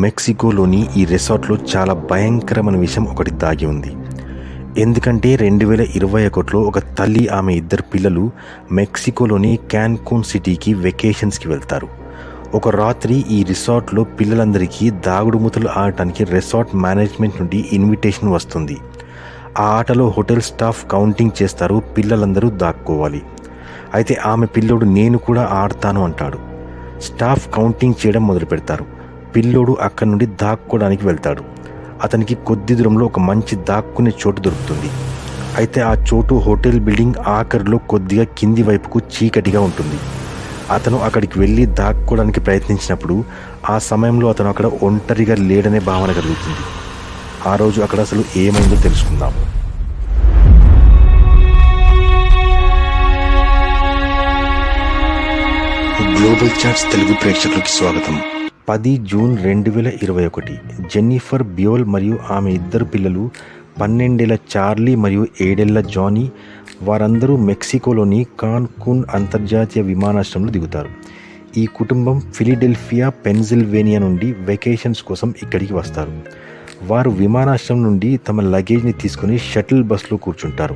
మెక్సికోలోని ఈ రిసార్ట్లో చాలా భయంకరమైన విషయం ఒకటి దాగి ఉంది. ఎందుకంటే 2021లో ఒక తల్లి ఆమె ఇద్దరు పిల్లలు మెక్సికోలోని క్యాన్కూన్ సిటీకి వెకేషన్స్కి వెళ్తారు. ఒక రాత్రి ఈ రిసార్ట్లో పిల్లలందరికీ దాగుడుమూతలు ఆడటానికి రిసార్ట్ మేనేజ్మెంట్ నుండి ఇన్విటేషన్ వస్తుంది. ఆ ఆటలో హోటల్ స్టాఫ్ కౌంటింగ్ చేస్తారు, పిల్లలందరూ దాక్కోవాలి. అయితే ఆమె పిల్లోడు నేను కూడా ఆడతాను అంటాడు. స్టాఫ్ కౌంటింగ్ చేయడం మొదలు పెడతారు. పిల్లోడు అక్కడి నుండి దాక్కోవడానికి వెళ్తాడు. అతనికి కొద్ది దూరంలో ఒక మంచి దాక్కునే చోటు దొరుకుతుంది. అయితే ఆ చోటు హోటల్ బిల్డింగ్ ఆఖరిలో కొద్దిగా కింది వైపుకు చీకటిగా ఉంటుంది. అతను అక్కడికి వెళ్ళి దాక్కోవడానికి ప్రయత్నించినప్పుడు ఆ సమయంలో అతను అక్కడ ఒంటరిగా లేడనే భావన కలుగుతుంది. ఆ రోజు అక్కడ అసలు ఏమైందో తెలుసుకుందాము. గ్లోబల్ చాట్స్ తెలుగు ప్రేక్షకులకి స్వాగతం. 10 జూన్ 2021 జెన్నిఫర్ బియోల్ మరియు ఆమె ఇద్దరు పిల్లలు 12 ఏళ్ల చార్లీ మరియు 7 ఏళ్ల జానీ వారందరూ మెక్సికోలోని కాన్కూన్ అంతర్జాతీయ విమానాశ్రయంలో దిగుతారు. ఈ కుటుంబం ఫిలడెల్ఫియా, పెన్సిల్వేనియా నుండి వెకేషన్స్ కోసం ఇక్కడికి వస్తారు. వారు విమానాశ్రయం నుండి తమ లగేజ్ని తీసుకుని షటిల్ బస్లో కూర్చుంటారు.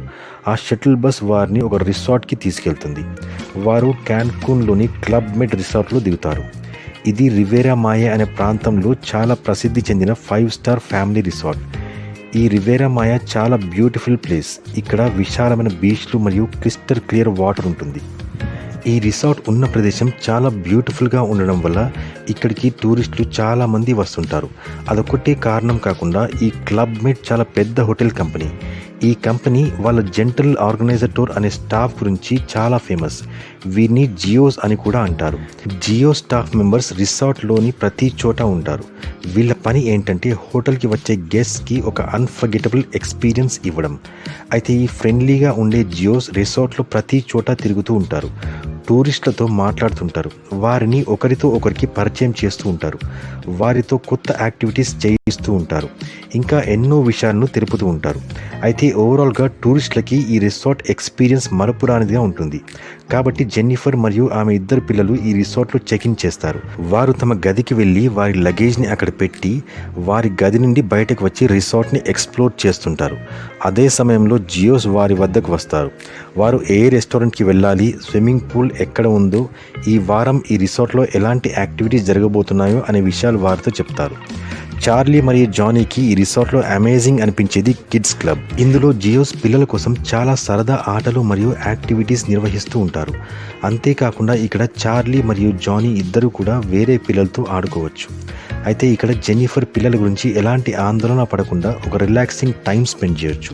ఆ షటిల్ బస్ వారిని ఒక రిసార్ట్కి తీసుకెళ్తుంది. వారు క్యాన్కూన్లోని క్లబ్ మెడ్ రిసార్ట్లో దిగుతారు. ఇది రివేరా మాయా అనే ప్రాంతంలో చాలా ప్రసిద్ధి చెందిన 5 స్టార్ ఫ్యామిలీ రిసార్ట్. ఈ రివేరా మాయా చాలా బ్యూటిఫుల్ ప్లేస్. ఇక్కడ విశాలమైన బీచ్లు మరియు క్రిస్టల్ క్లియర్ వాటర్ ఉంటుంది. ఈ రిసార్ట్ ఉన్న ప్రదేశం చాలా బ్యూటిఫుల్గా ఉండడం వల్ల ఇక్కడికి టూరిస్టులు చాలామంది వస్తుంటారు. అదొకటే కారణం కాకుండా ఈ క్లబ్ మేట్ చాలా పెద్ద హోటల్ కంపెనీ. ఈ కంపెనీ వాళ్ళ జెంటల్ ఆర్గనైజర్ టూర్ అనే స్టాఫ్ గురించి చాలా ఫేమస్. వీరిని జియోస్ అని కూడా అంటారు. జియో స్టాఫ్ మెంబర్స్ రిసార్ట్లోని ప్రతి చోట ఉంటారు. వీళ్ళ పని ఏంటంటే హోటల్కి వచ్చే గెస్ట్కి ఒక అన్ఫర్గెటబుల్ ఎక్స్పీరియన్స్ ఇవ్వడం. అయితే ఈ ఫ్రెండ్లీగా ఉండే జియోస్ రిసార్ట్లో ప్రతి చోట తిరుగుతూ ఉంటారు. టూరిస్టులతో మాట్లాడుతుంటారు. వారిని ఒకరితో ఒకరికి పరిచయం చేస్తూ ఉంటారు. వారితో కొత్త యాక్టివిటీస్ చేయిస్తూ ఉంటారు. ఇంకా ఎన్నో విషయాలను తెలుపుతూ ఉంటారు. అయితే ఓవరాల్గా టూరిస్టులకి ఈ రిసార్ట్ ఎక్స్పీరియన్స్ మరపురానిదిగా ఉంటుంది. కాబట్టి జెన్నిఫర్ మరియు ఆమె ఇద్దరు పిల్లలు ఈ రిసార్ట్లో చెక్-ఇన్ చేస్తారు. వారు తమ గదికి వెళ్ళి వారి లగేజ్ని అక్కడ పెట్టి వారి గది నుండి బయటకు వచ్చి రిసార్ట్ని ఎక్స్ప్లోర్ చేస్తుంటారు. అదే సమయంలో జియోస్ వారి వద్దకు వస్తారు. వారు ఏ రెస్టారెంట్కి వెళ్ళాలి, స్విమ్మింగ్ పూల్ ఎక్కడ ఉందో, ఈ వారం ఈ రిసార్ట్లో ఎలాంటి యాక్టివిటీస్ జరగబోతున్నాయో అనే విషయాలు వారితో చెప్తారు. చార్లీ మరియు జానీకి ఈ రిసార్ట్లో అమేజింగ్ అనిపించేది కిడ్స్ క్లబ్. ఇందులో జియోస్ పిల్లల కోసం చాలా సరదా ఆటలు మరియు యాక్టివిటీస్ నిర్వహిస్తూ ఉంటారు. అంతేకాకుండా ఇక్కడ చార్లీ మరియు జానీ ఇద్దరు కూడా వేరే పిల్లలతో ఆడుకోవచ్చు. అయితే ఇక్కడ జెన్నిఫర్ పిల్లల గురించి ఎలాంటి ఆందోళన పడకుండా ఒక రిలాక్సింగ్ టైం స్పెండ్ చేయొచ్చు.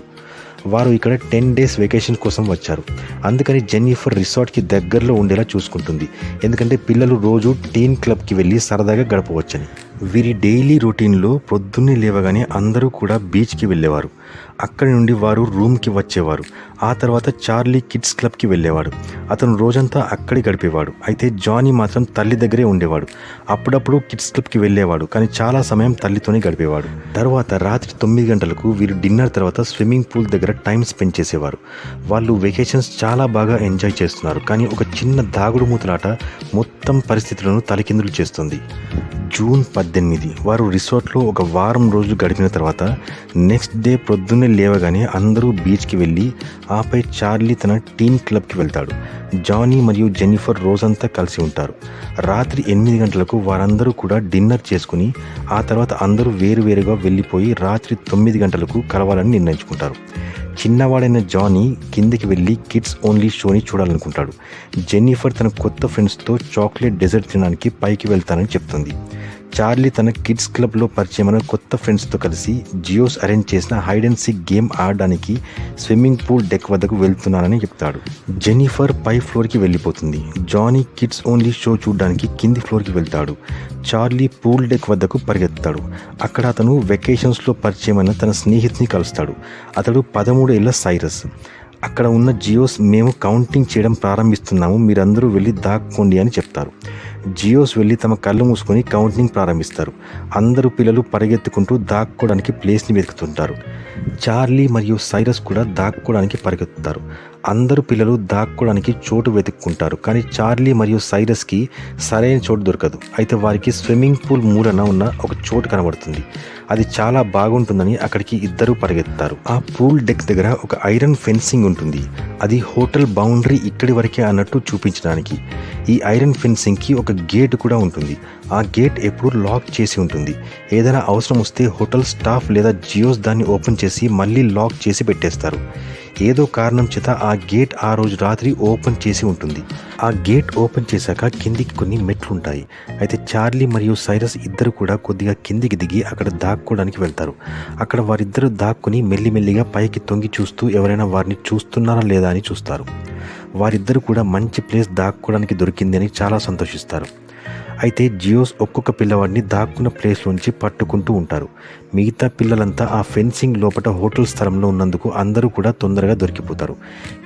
వారు ఇక్కడ 10 డేస్ వెకేషన్ కోసం వచ్చారు. అందుకని జెన్నిఫర్ రిసార్ట్కి దగ్గరలో ఉండేలా చూసుకుంటుంది. ఎందుకంటే పిల్లలు రోజు టీన్ క్లబ్కి వెళ్ళి సరదాగా గడపవచ్చని. వీరి డైలీ రొటీన్లో పొద్దున్నే లేవగానే అందరూ కూడా బీచ్కి వెళ్ళేవారు. అక్కడి నుండి వారు రూమ్కి వచ్చేవారు. ఆ తర్వాత చార్లీ కిడ్స్ క్లబ్కి వెళ్ళేవాడు. అతను రోజంతా అక్కడే గడిపేవాడు. అయితే జానీ మాత్రం తల్లి దగ్గరే ఉండేవాడు. అప్పుడప్పుడు కిడ్స్ క్లబ్కి వెళ్ళేవాడు, కానీ చాలా సమయం తల్లితోనే గడిపేవాడు. తర్వాత రాత్రి 9 గంటలకు వీరు డిన్నర్ తర్వాత స్విమ్మింగ్ పూల్ దగ్గర టైం స్పెండ్ చేసేవారు. వాళ్ళు వెకేషన్స్ చాలా బాగా ఎంజాయ్ చేస్తున్నారు. కానీ ఒక చిన్న దాగుడు మూతలాట మొత్తం పరిస్థితులను తలకిందులు చేస్తుంది. జూన్ 18 వారు రిసార్ట్లో ఒక వారం రోజులు గడిపిన తర్వాత నెక్స్ట్ డే పొద్దున్నే లేవగానే అందరూ బీచ్కి వెళ్ళి ఆపై చార్లీ తన టీన్ క్లబ్కి వెళ్తాడు. జానీ మరియు జెన్నిఫర్ రోజంతా కలిసి ఉంటారు. రాత్రి 8 గంటలకు వారందరూ కూడా డిన్నర్ చేసుకుని ఆ తర్వాత అందరూ వేరువేరుగా వెళ్ళిపోయి రాత్రి 9 గంటలకు కలవాలని నిర్ణయించుకుంటారు. చిన్నవాడైన జానీ కిందకి వెళ్ళి కిడ్స్ ఓన్లీ షోని చూడాలనుకుంటాడు. జెన్నిఫర్ తన కొత్త ఫ్రెండ్స్తో చాక్లెట్ డెజర్ట్ తినడానికి పైకి వెళ్తానని చెప్తుంది. చార్లీ తన కిడ్స్ క్లబ్లో పరిచయమైన కొత్త ఫ్రెండ్స్తో కలిసి జియోస్ అరేంజ్ చేసిన హైడ్ అండ్ సీక్ గేమ్ ఆడడానికి స్విమ్మింగ్ పూల్ డెక్ వద్దకు వెళ్తున్నానని చెప్తాడు. జెన్నిఫర్ పై ఫ్లోర్కి వెళ్ళిపోతుంది. జానీ కిడ్స్ ఓన్లీ షో చూడడానికి కింది ఫ్లోర్కి వెళ్తాడు. చార్లీ పూల్ డెక్ వద్దకు పరిగెత్తాడు. అక్కడ అతను వెకేషన్స్లో పరిచయమైన తన స్నేహితుని కలుస్తాడు. అతడు 13 ఏళ్ల సైరస్. అక్కడ ఉన్న జియోస్ మేము కౌంటింగ్ చేయడం ప్రారంభిస్తున్నాము, మీరందరూ వెళ్ళి దాక్కోండి అని చెప్తారు. జియోస్ వెళ్ళి తమ కళ్ళు మూసుకొని కౌంటింగ్ ప్రారంభిస్తారు. అందరూ పిల్లలు పరిగెత్తుకుంటూ దాక్కోవడానికి ప్లేస్ని వెతుకుతుంటారు. చార్లీ మరియు సైరస్ కూడా దాక్కోవడానికి పరిగెత్తుతారు. అందరూ పిల్లలు దాక్కోవడానికి చోటు వెతుక్కుంటారు. కానీ చార్లీ మరియు సైరస్కి సరైన చోటు దొరకదు. అయితే వారికి స్విమ్మింగ్ పూల్ మూలన ఉన్న ఒక చోటు కనబడుతుంది. అది చాలా బాగుంటుందని అక్కడికి ఇద్దరు పరిగెత్తారు. ఆ పూల్ డెక్ దగ్గర ఒక ఐరన్ ఫెన్సింగ్ ఉంటుంది. అది హోటల్ బౌండరీ ఇక్కడి వరకే అన్నట్టు చూపించడానికి. ఈ ఐరన్ ఫెన్సింగ్కి ఒక గేట్ కూడా ఉంటుంది. ఆ గేట్ ఎప్పుడు లాక్ చేసి ఉంటుంది. ఏదైనా అవసరం వస్తే హోటల్ స్టాఫ్ లేదా జియోస్ దాన్ని ఓపెన్ చేసి మళ్ళీ లాక్ చేసి పెట్టేస్తారు. ఏదో కారణం చేత ఆ గేట్ ఆ రోజు రాత్రి ఓపెన్ చేసి ఉంటుంది. ఆ గేట్ ఓపెన్ చేశాక కిందికి కొన్ని మెట్లుంటాయి. అయితే చార్లీ మరియు సైరస్ ఇద్దరు కూడా కొద్దిగా కిందికి దిగి అక్కడ దాక్కోవడానికి వెళ్తారు. అక్కడ వారిద్దరూ దాక్కుని మెల్లిమెల్లిగా పైకి తొంగి చూస్తూ ఎవరైనా వారిని చూస్తున్నారా లేదా అని చూస్తారు. వారిద్దరూ కూడా మంచి ప్లేస్ దాక్కోవడానికి దొరికింది అని చాలా సంతోషిస్తారు. అయితే జియోస్ ఒక్కొక్క పిల్లవాడిని దాక్కున్న ప్లేస్లోంచి పట్టుకుంటూ ఉంటారు. మిగతా పిల్లలంతా ఆ ఫెన్సింగ్ లోపల హోటల్ స్థలంలో ఉన్నందుకు అందరూ కూడా తొందరగా దొరికిపోతారు.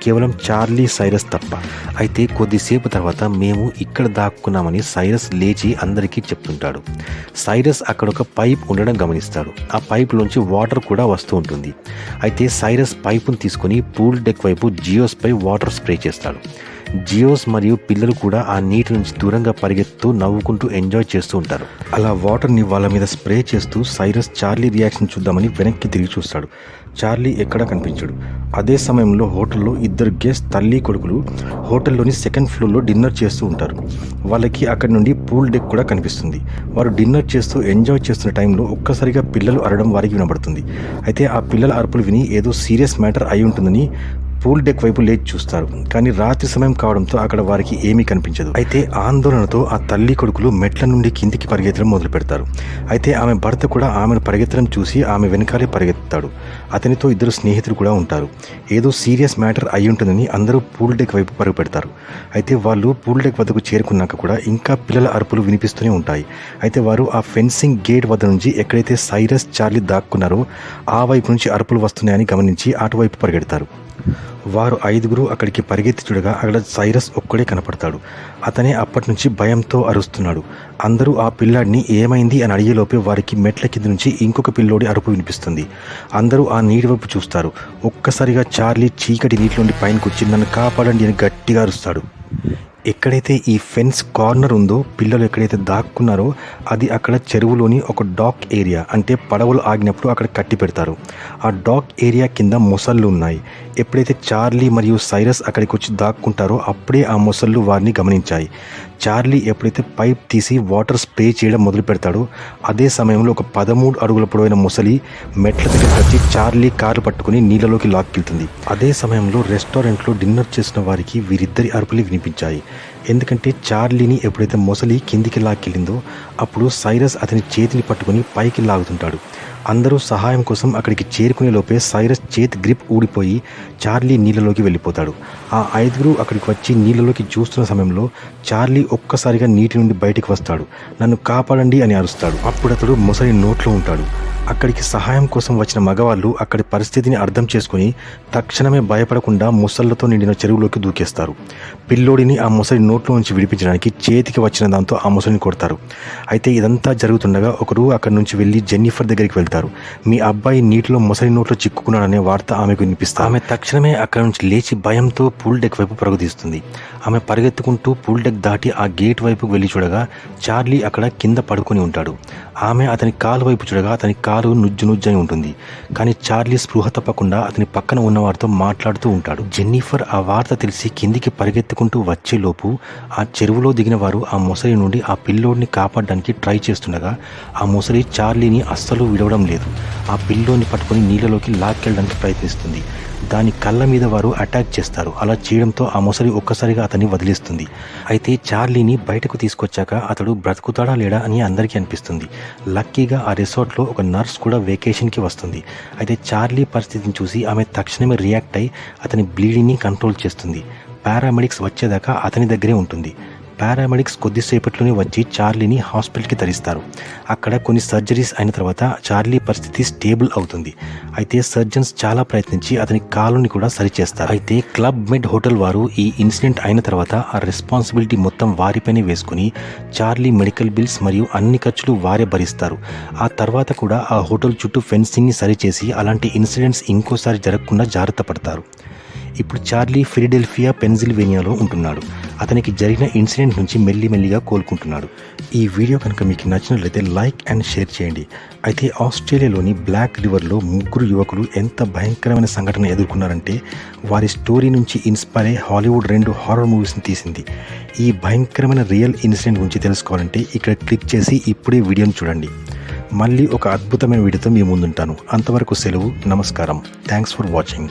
కేవలం చార్లీ, సైరస్ తప్ప. అయితే కొద్దిసేపు తర్వాత మేము ఇక్కడ దాక్కున్నామని సైరస్ లేచి అందరికీ చెప్తుంటాడు. సైరస్ అక్కడ ఒక పైప్ ఉండడం గమనిస్తాడు. ఆ పైప్లోంచి వాటర్ కూడా వస్తూ ఉంటుంది. అయితే సైరస్ పైపును తీసుకొని పూల్ డెక్ వైపు జియోస్పై వాటర్ స్ప్రే చేస్తాడు. జియోస్ మరియు పిల్లలు కూడా ఆ నీటి నుంచి దూరంగా పరిగెత్తూ నవ్వుకుంటూ ఎంజాయ్ చేస్తూ ఉంటారు. అలా వాటర్ని వాళ్ళ మీద స్ప్రే చేస్తూ సైరస్ చార్లీ రియాక్షన్ చూద్దామని వెనక్కి తిరిగి చూస్తాడు. చార్లీ ఎక్కడా కనిపించాడు. అదే సమయంలో హోటల్లో ఇద్దరు గెస్ట్ తల్లి కొడుకులు హోటల్లోని సెకండ్ ఫ్లోర్లో డిన్నర్ చేస్తూ ఉంటారు. వాళ్ళకి అక్కడి నుండి పూల్ డెక్ కూడా కనిపిస్తుంది. వారు డిన్నర్ చేస్తూ ఎంజాయ్ చేస్తున్న టైంలో ఒక్కసారిగా పిల్లలు అరవడం వారికి వినబడుతుంది. అయితే ఆ పిల్లల అరుపులు విని ఏదో సీరియస్ మ్యాటర్ అయి ఉంటుందని పూల్ డెక్ వైపు లేచి చూస్తారు. కానీ రాత్రి సమయం కావడంతో అక్కడ వారికి ఏమీ కనిపించదు. అయితే ఆందోళనతో ఆ తల్లి కొడుకులు మెట్ల నుండి కిందికి పరిగెత్తడం మొదలు పెడతారు. అయితే ఆమె భర్త కూడా ఆమెను పరిగెత్తడం చూసి ఆమె వెనకాలే పరిగెత్తాడు. అతనితో ఇద్దరు స్నేహితులు కూడా ఉంటారు. ఏదో సీరియస్ మ్యాటర్ అయి ఉంటుందని అందరూ పూల్ డెక్ వైపు పరుగు పెడతారు. అయితే వాళ్ళు పూల్ డెక్ వద్దకు చేరుకున్నాక కూడా ఇంకా పిల్లల అరుపులు వినిపిస్తూనే ఉంటాయి. అయితే వారు ఆ ఫెన్సింగ్ గేట్ వద్ద నుంచి ఎక్కడైతే సైరస్, చార్లీ దాక్కున్నారో ఆ వైపు నుంచి అరుపులు వస్తున్నాయని గమనించి అటువైపు పరిగెడతారు. వారు ఐదుగురు అక్కడికి పరిగెత్తి చూడగా అక్కడ సైరస్ ఒక్కడే కనపడతాడు. అతనే అప్పటి నుంచి భయంతో అరుస్తున్నాడు. అందరూ ఆ పిల్లాడిని ఏమైంది అని అడిగేలోపే వారికి మెట్ల కింద నుంచి ఇంకొక పిల్లోడి అరుపు వినిపిస్తుంది. అందరూ ఆ నీటి వైపు చూస్తారు. ఒక్కసారిగా చార్లీ చీకటి నీటిలోండి పైనకు వచ్చి నన్ను కాపాడండి అని గట్టిగా అరుస్తాడు. ఎక్కడైతే ఈ ఫెన్స్ కార్నర్ ఉందో, పిల్లలు ఎక్కడైతే దాక్కున్నారో అది అక్కడ చెరువులోని ఒక డాక్ ఏరియా. అంటే పడవలు ఆగినప్పుడు అక్కడ కట్టి పెడతారు. ఆ డాక్ ఏరియా కింద మొసళ్ళు ఉన్నాయి. ఎప్పుడైతే చార్లీ మరియు సైరస్ అక్కడికి వచ్చి దాక్కుంటారో అప్పుడే ఆ మొసళ్ళు వారిని గమనించాయి. చార్లీ ఎప్పుడైతే పైప్ తీసి వాటర్ స్ప్రే చేయడం మొదలు పెడతాడో అదే సమయంలో ఒక 13 అడుగుల పొడవైన మొసలి మెట్ల దగ్గరికి వచ్చి చార్లీ కారు పట్టుకుని నీళ్ళలోకి లాక్కెళ్తుంది. అదే సమయంలో రెస్టారెంట్లో డిన్నర్ చేసిన వారికి వీరిద్దరి అరుపులు వినిపించాయి. ఎందుకంటే చార్లీని ఎప్పుడైతే మొసలి కిందికి లాక్కెళ్ళిందో అప్పుడు సైరస్ అతని చేతిని పట్టుకుని పైకి లాగుతుంటాడు. అందరూ సహాయం కోసం అక్కడికి చేరుకునే లోపే సైరస్ చేతి గ్రిప్ ఊడిపోయి చార్లీ నీళ్ళలోకి వెళ్ళిపోతాడు. ఆ ఐదుగురు అక్కడికి వచ్చి నీళ్ళలోకి చూస్తున్న సమయంలో చార్లీ ఒక్కసారిగా నీటి నుండి బయటికి వస్తాడు. నన్ను కాపాడండి అని అరుస్తాడు. అప్పుడు అతడు మొసలి నోట్లో ఉంటాడు. అక్కడికి సహాయం కోసం వచ్చిన మగవాళ్ళు అక్కడి పరిస్థితిని అర్థం చేసుకుని తక్షణమే భయపడకుండా మొసళ్లతో నిండిన చెరువులోకి దూకేస్తారు. పిల్లోడిని ఆ మొసలి నోట్లో నుంచి విడిపించడానికి చేతికి వచ్చిన దాంతో ఆ మొసలిని కొడతారు. అయితే ఇదంతా జరుగుతుండగా ఒకరు అక్కడి నుంచి వెళ్ళి జెన్నిఫర్ దగ్గరికి వెళ్తారు. మీ అబ్బాయి నీటిలో మొసలి నోట్లో చిక్కుకున్నాడనే వార్త ఆమెకు వినిపిస్తారు. ఆమె తక్షణమే అక్కడి నుంచి లేచి భయంతో పూల్ డెక్ వైపు పరుగుతీస్తుంది. ఆమె పరిగెత్తుకుంటూ పూల్ డెక్ దాటి ఆ గేట్ వైపు వెళ్ళి చూడగా చార్లీ అక్కడ కింద పడుకొని ఉంటాడు. ఆమె అతని కాలు వైపు చూడగా అతని కాలు నుజ్జునుజ్జని ఉంటుంది. కానీ చార్లీ స్పృహ తప్పకుండా అతని పక్కన ఉన్నవారితో మాట్లాడుతూ ఉంటాడు. జెన్నిఫర్ ఆ వార్త తెలిసి కిందికి పరిగెత్తుకుంటూ వచ్చేలోపు ఆ చెరువులో దిగిన వారు ఆ మొసలి నుండి ఆ పిల్లోడిని కాపాడడానికి ట్రై చేస్తుండగా ఆ మొసలి చార్లీని అస్సలు విడవడం లేదు. ఆ పిల్లోడిని పట్టుకొని నీళ్ళలోకి లాక్కెళ్ళడానికి ప్రయత్నిస్తుంది. దాని కళ్ళ మీద వారు అటాక్ చేస్తారు. అలా చేయడంతో ఆ మొసలి ఒక్కసారిగా అతన్ని వదిలేస్తుంది. అయితే చార్లీని బయటకు తీసుకొచ్చాక అతడు బ్రతుకుతాడా లేడా అని అందరికీ అనిపిస్తుంది. లక్కీగా ఆ రిసార్ట్లో ఒక నర్స్ కూడా వెకేషన్కి వస్తుంది. అయితే చార్లీ పరిస్థితిని చూసి ఆమె తక్షణమే రియాక్ట్ అయి అతని బ్లీడింగ్ని కంట్రోల్ చేస్తుంది. పారామెడిక్స్ వచ్చేదాకా అతని దగ్గరే ఉంటుంది. పారామెడిక్స్ కొద్దిసేపట్లోనే వచ్చి చార్లీని హాస్పిటల్కి తరిస్తారు. అక్కడ కొన్ని సర్జరీస్ అయిన తర్వాత చార్లీ పరిస్థితి స్టేబుల్ అవుతుంది. అయితే సర్జన్స్ చాలా ప్రయత్నించి అతని కాలుని కూడా సరిచేస్తారు. అయితే క్లబ్ మెడ్ హోటల్ వారు ఈ ఇన్సిడెంట్ అయిన తర్వాత ఆ రెస్పాన్సిబిలిటీ మొత్తం వారిపైనే వేసుకుని చార్లీ మెడికల్ బిల్స్ మరియు అన్ని ఖర్చులు వారే భరిస్తారు. ఆ తర్వాత కూడా ఆ హోటల్ చుట్టూ ఫెన్సింగ్ని సరిచేసి అలాంటి ఇన్సిడెంట్స్ ఇంకోసారి జరగకుండా జాగ్రత్త పడతారు. ఇప్పుడు చార్లీ ఫిలడెల్ఫియా పెన్సిల్వేనియాలో ఉంటున్నాడు. అతనికి జరిగిన ఇన్సిడెంట్ నుంచి మెల్లిమెల్లిగా కోలుకుంటున్నాడు. ఈ వీడియో కనుక మీకు నచ్చినట్లయితే లైక్ అండ్ షేర్ చేయండి. అయితే ఆస్ట్రేలియాలోని బ్లాక్ రివర్లో 3 యువకులు ఎంత భయంకరమైన సంఘటన ఎదుర్కొన్నారంటే వారి స్టోరీ నుంచి ఇన్స్పైర్ అయ్యి హాలీవుడ్ 2 హారర్ మూవీస్ని తీసింది. ఈ భయంకరమైన రియల్ ఇన్సిడెంట్ గురించి తెలుసుకోవాలంటే ఇక్కడ క్లిక్ చేసి ఇప్పుడే వీడియోని చూడండి. మళ్ళీ ఒక అద్భుతమైన వీడియోతో మీ ముందుంటాను. అంతవరకు సెలవు. నమస్కారం. Thanks for watching.